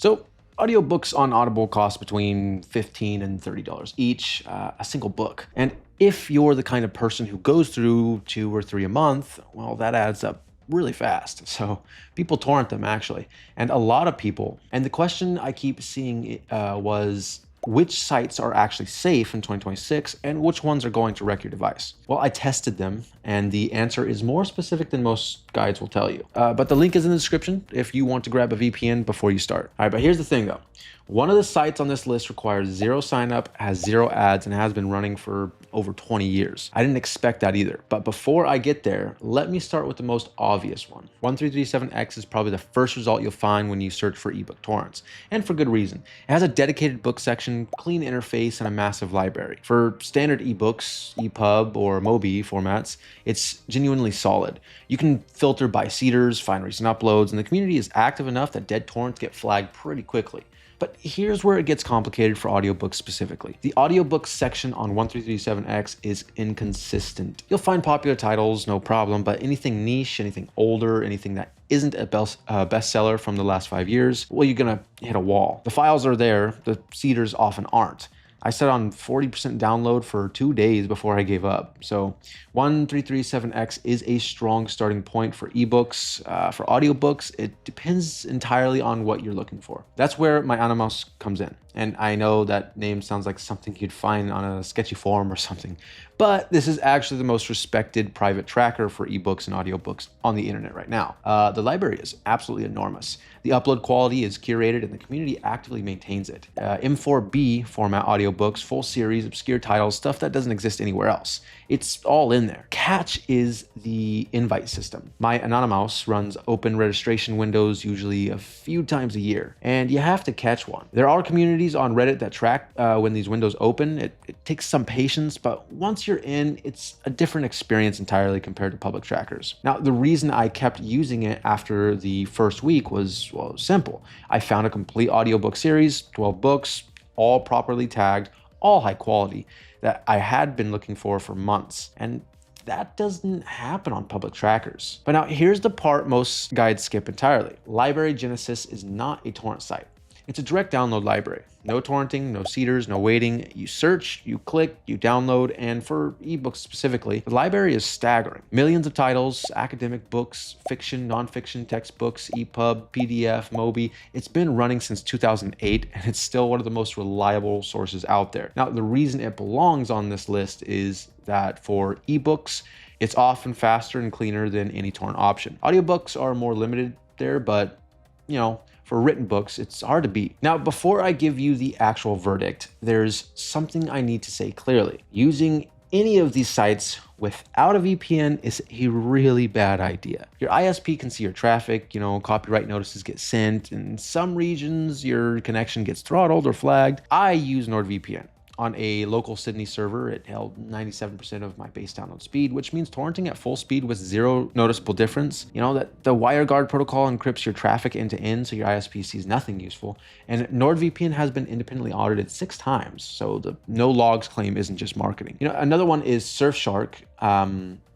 So audiobooks on Audible cost between $15 and $30 each, a single book. And if you're the kind of person who goes through 2 or 3 a month, well, that adds up really fast. So people torrent them actually, and a lot of people. And the question I keep seeing was, which sites are actually safe in 2026 and which ones are going to wreck your device? Well, I tested them and the answer is more specific than most guides will tell you. But the link is in the description if you want to grab a VPN before you start. All right, but here's the thing though. One of the sites on this list requires 0 signup, has 0 ads, and has been running for over 20 years. I didn't expect that either. But before I get there, let me start with the most obvious one. 1337X is probably the first result you'll find when you search for ebook torrents, and for good reason. It has a dedicated book section, clean interface, and a massive library. For standard ebooks, EPUB, or MOBI formats, it's genuinely solid. You can filter by seeders, find recent uploads, and the community is active enough that dead torrents get flagged pretty quickly. But here's where it gets complicated for audiobooks specifically. The audiobooks section on 1337X is inconsistent. You'll find popular titles, no problem, but anything niche, anything older, anything that isn't a bestseller from the last 5 years, well, you're gonna hit a wall. The files are there, the seeders often aren't. I set on 40% download for 2 days before I gave up. So 1337X is a strong starting point for ebooks. For audiobooks, it depends entirely on what you're looking for. That's where MyAnonamouse comes in. And I know that name sounds like something you'd find on a sketchy forum or something, but this is actually the most respected private tracker for ebooks and audiobooks on the internet right now. The library is absolutely enormous. The upload quality is curated and the community actively maintains it. M4B format audiobooks, full series, obscure titles, stuff that doesn't exist anywhere else. It's all in there. Catch is the invite system. MyAnonamouse runs open registration windows usually a few times a year, and you have to catch one. There are communities on Reddit that track when these windows open. It takes some patience, but once you're in, it's a different experience entirely compared to public trackers. Now, the reason I kept using it after the first week was, well, simple. I found a complete audiobook series, 12 books, all properly tagged, all high quality, that I had been looking for months. And that doesn't happen on public trackers. But now here's the part most guides skip entirely. Library Genesis is not a torrent site. It's a direct download library. No torrenting, no seeders, no waiting. You search, you click, you download, and for ebooks specifically, the library is staggering. Millions of titles, academic books, fiction, nonfiction, textbooks, EPUB, PDF, MOBI. It's been running since 2008, and it's still one of the most reliable sources out there. Now, the reason it belongs on this list is that for ebooks, it's often faster and cleaner than any torrent option. Audiobooks are more limited there, but you know, for written books, it's hard to beat. Now, before I give you the actual verdict, there's something I need to say clearly. Using any of these sites without a VPN is a really bad idea. Your ISP can see your traffic, copyright notices get sent. In some regions, your connection gets throttled or flagged. I use NordVPN. On a local Sydney server, it held 97% of my base download speed, which means torrenting at full speed with 0 noticeable difference. That the WireGuard protocol encrypts your traffic end to end, so your ISP sees nothing useful. And NordVPN has been independently audited 6 times, so the no logs claim isn't just marketing. Another one is Surfshark.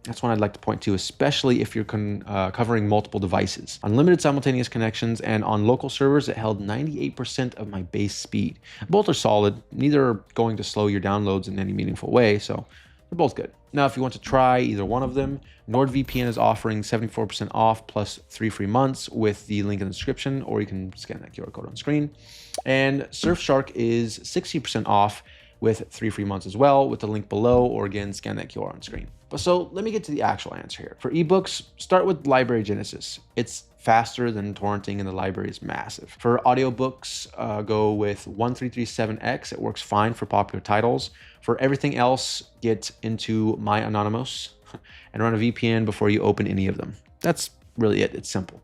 That's one I'd like to point to, especially if you're covering multiple devices. Unlimited simultaneous connections, and on local servers, it held 98% of my base speed. Both are solid. Neither are going to slow your downloads in any meaningful way, so they're both good. Now, if you want to try either one of them, NordVPN is offering 74% off plus 3 free months with the link in the description, or you can scan that QR code on screen. And Surfshark is 60% off with 3 free months as well, with the link below, or again, scan that QR on screen. But so let me get to the actual answer here. For ebooks, start with Library Genesis. It's faster than torrenting and the library is massive. For audiobooks, go with 1337X. It works fine for popular titles. For everything else, get into MyAnonamouse and run a VPN before you open any of them. That's really it. It's simple.